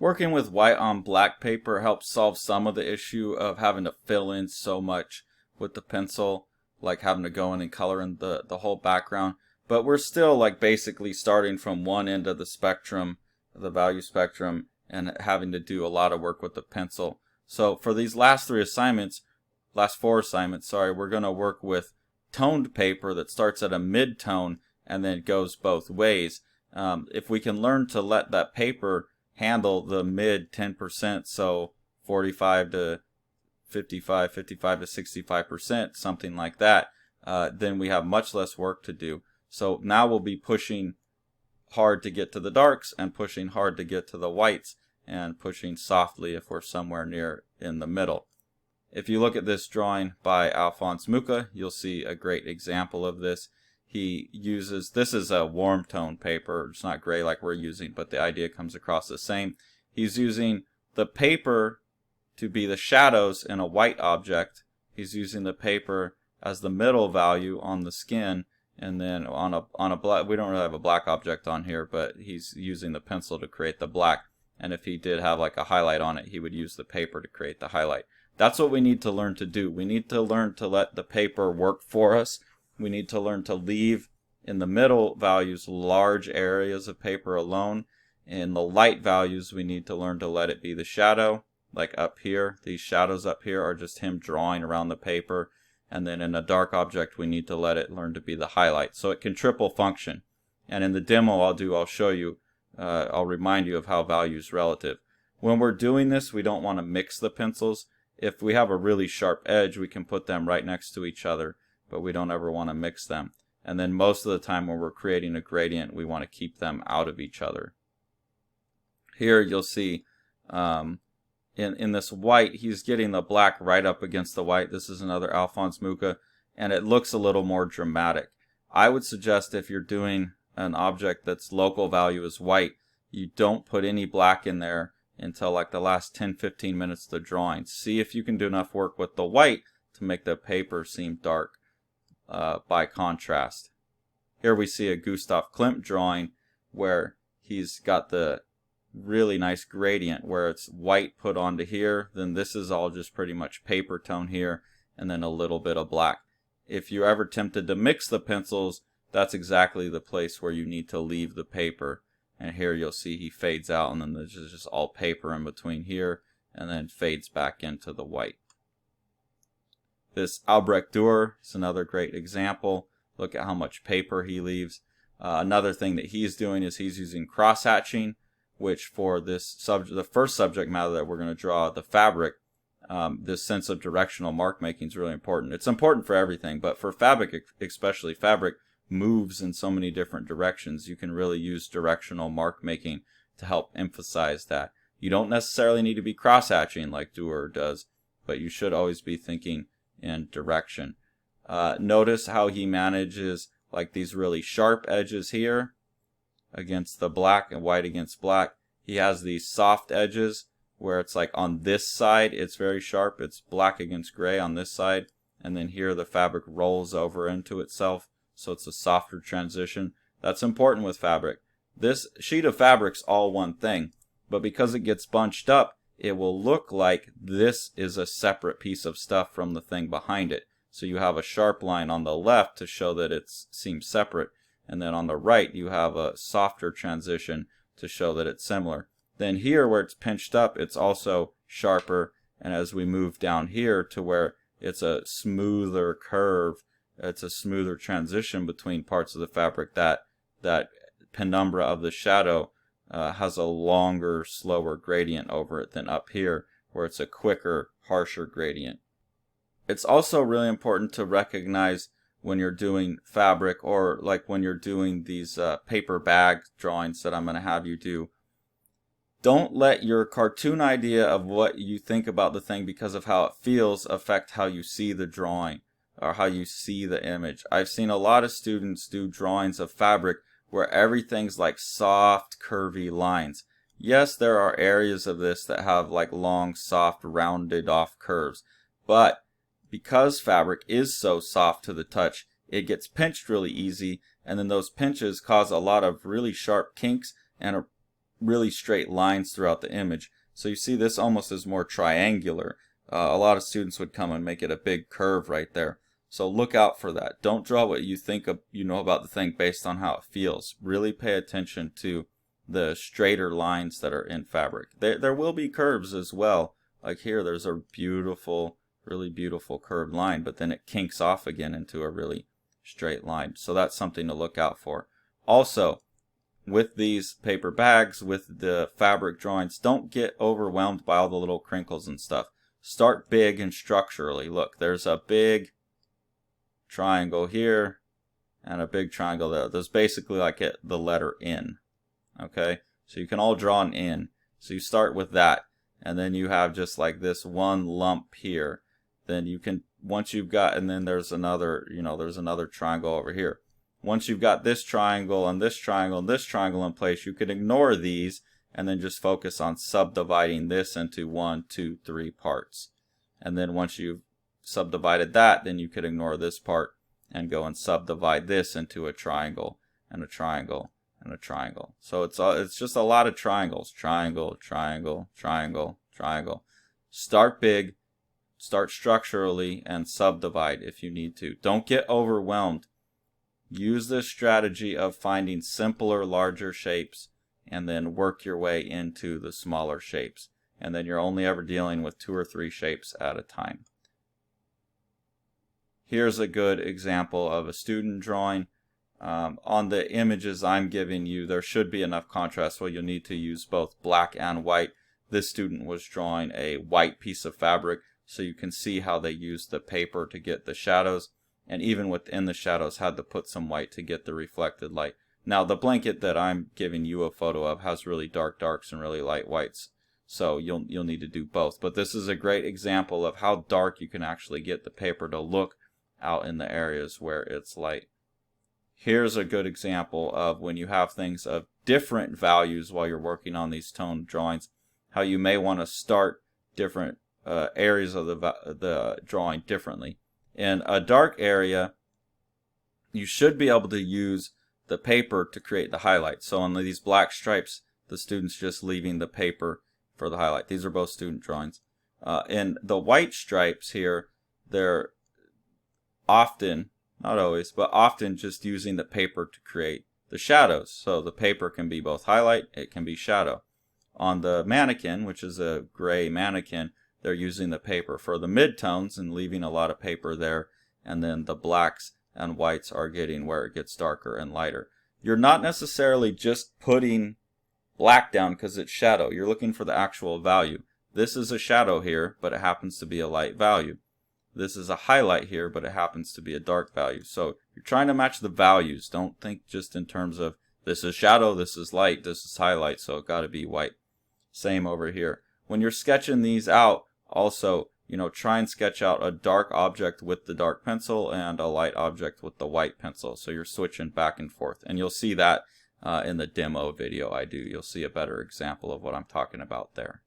Working with white on black paper helps solve some of the issue of having to fill in so much with the pencil, like having to go in and color in the whole background. But we're still like basically starting from one end of the spectrum, the value spectrum, and having to do a lot of work with the pencil. So for these last four assignments, we're going to work with toned paper that starts at a mid-tone and then goes both ways. If we can learn to let that paper handle the mid 10%, so 45 to 55, 55 to 65%, something like that, then we have much less work to do. So now we'll be pushing hard to get to the darks and pushing hard to get to the whites and pushing softly if we're somewhere near in the middle. If you look at this drawing by Alphonse Mucha, you'll see a great example of this. He uses, this is a warm tone paper, it's not gray like we're using, but the idea comes across the same. He's using the paper to be the shadows in a white object. He's using the paper as the middle value on the skin, and then on a black, we don't really have a black object on here, but he's using the pencil to create the black. And if he did have like a highlight on it, he would use the paper to create the highlight. That's what we need to learn to do. We need to learn to let the paper work for us. We need to learn to leave in the middle values large areas of paper alone. In the light values, we need to learn to let it be the shadow. Like up here, these shadows up here are just him drawing around the paper. And then in a dark object, we need to let it learn to be the highlight. So it can triple function. And in the demo I'll show you, I'll remind you of how value is relative. When we're doing this, we don't want to mix the pencils. If we have a really sharp edge, we can put them right next to each other, but we don't ever want to mix them. And then most of the time when we're creating a gradient, we want to keep them out of each other. Here you'll see in this white, he's getting the black right up against the white. This is another Alphonse Mucha, and it looks a little more dramatic. I would suggest if you're doing an object that's local value is white, you don't put any black in there until like the last 10-15 minutes of the drawing. See if you can do enough work with the white to make the paper seem dark by contrast. Here we see a Gustav Klimt drawing where he's got the really nice gradient where it's white put onto here, then this is all just pretty much paper tone here, and then a little bit of black. If you're ever tempted to mix the pencils, that's exactly the place where you need to leave the paper. And here you'll see he fades out, and then there's just all paper in between here, and then fades back into the white. This Albrecht Dürer is another great example. Look at how much paper he leaves. Another thing that he's doing is he's using cross-hatching, which for this the first subject matter that we're going to draw, the fabric, this sense of directional mark making is really important. It's important for everything, but for fabric, especially fabric, moves in so many different directions. You can really use directional mark making to help emphasize that. You don't necessarily need to be cross-hatching like Dürer does, but you should always be thinking in direction. Notice how he manages like these really sharp edges here against the black and white against black. He has these soft edges where it's like on this side it's very sharp, it's black against gray on this side, and then here the fabric rolls over into itself. So it's a softer transition. That's important with fabric. This sheet of fabric's all one thing, but because it gets bunched up, it will look like this is a separate piece of stuff from the thing behind it. So you have a sharp line on the left to show that it seems separate, and then on the right you have a softer transition to show that it's similar. Then here where it's pinched up, it's also sharper, and as we move down here to where it's a smoother curve, it's a smoother transition between parts of the fabric, that penumbra of the shadow has a longer, slower gradient over it than up here, where it's a quicker, harsher gradient. It's also really important to recognize when you're doing fabric, or like when you're doing these paper bag drawings that I'm going to have you do. Don't let your cartoon idea of what you think about the thing because of how it feels affect how you see the drawing or how you see the image. I've seen a lot of students do drawings of fabric where everything's like soft, curvy lines. Yes, there are areas of this that have like long, soft, rounded off curves, but because fabric is so soft to the touch, it gets pinched really easy, and then those pinches cause a lot of really sharp kinks and a really straight lines throughout the image. So you see this almost is more triangular. A lot of students would come and make it a big curve right there. So look out for that. Don't draw what you think you know about the thing based on how it feels. Really pay attention to the straighter lines that are in fabric. There will be curves as well. Like here, there's a beautiful, really beautiful curved line, but then it kinks off again into a really straight line. So that's something to look out for. Also, with these paper bags, with the fabric drawings, don't get overwhelmed by all the little crinkles and stuff. Start big and structurally. Look, there's a big triangle here and a big triangle there. There's basically like the letter N. Okay, so you can all draw an N. So you start with that, and then you have just like this one lump here. Then you can, once you've got, and then there's another, there's another triangle over here. Once you've got this triangle and this triangle and this triangle in place, you can ignore these and then just focus on subdividing this into 1, 2, 3 parts. And then once you've subdivided that, then you could ignore this part and go and subdivide this into a triangle and a triangle and a triangle. So it's just a lot of triangles. Triangle, triangle, triangle, triangle. Start big, start structurally, and subdivide if you need to. Don't get overwhelmed. Use this strategy of finding simpler, larger shapes and then work your way into the smaller shapes. And then you're only ever dealing with 2 or 3 shapes at a time. Here's a good example of a student drawing. On the images I'm giving you, there should be enough contrast where you'll need to use both black and white. This student was drawing a white piece of fabric, so you can see how they used the paper to get the shadows, and even within the shadows had to put some white to get the reflected light. Now the blanket that I'm giving you a photo of has really dark darks and really light whites, so you'll need to do both. But this is a great example of how dark you can actually get the paper to look out in the areas where it's light. Here's a good example of when you have things of different values while you're working on these tone drawings, how you may want to start different areas of the drawing differently. In a dark area, you should be able to use the paper to create the highlight. So on these black stripes, the student's just leaving the paper for the highlight. These are both student drawings. In the white stripes here, they're often, not always, but often just using the paper to create the shadows. So the paper can be both highlight, it can be shadow. On the mannequin, which is a gray mannequin, they're using the paper for the midtones and leaving a lot of paper there, and then the blacks and whites are getting where it gets darker and lighter. You're not necessarily just putting black down because it's shadow. You're looking for the actual value. This is a shadow here, but it happens to be a light value. This is a highlight here, but it happens to be a dark value. So you're trying to match the values. Don't think just in terms of this is shadow, this is light, this is highlight, so it got to be white. Same over here. When you're sketching these out, also, try and sketch out a dark object with the dark pencil and a light object with the white pencil. So you're switching back and forth. And you'll see that in the demo video I do. You'll see a better example of what I'm talking about there.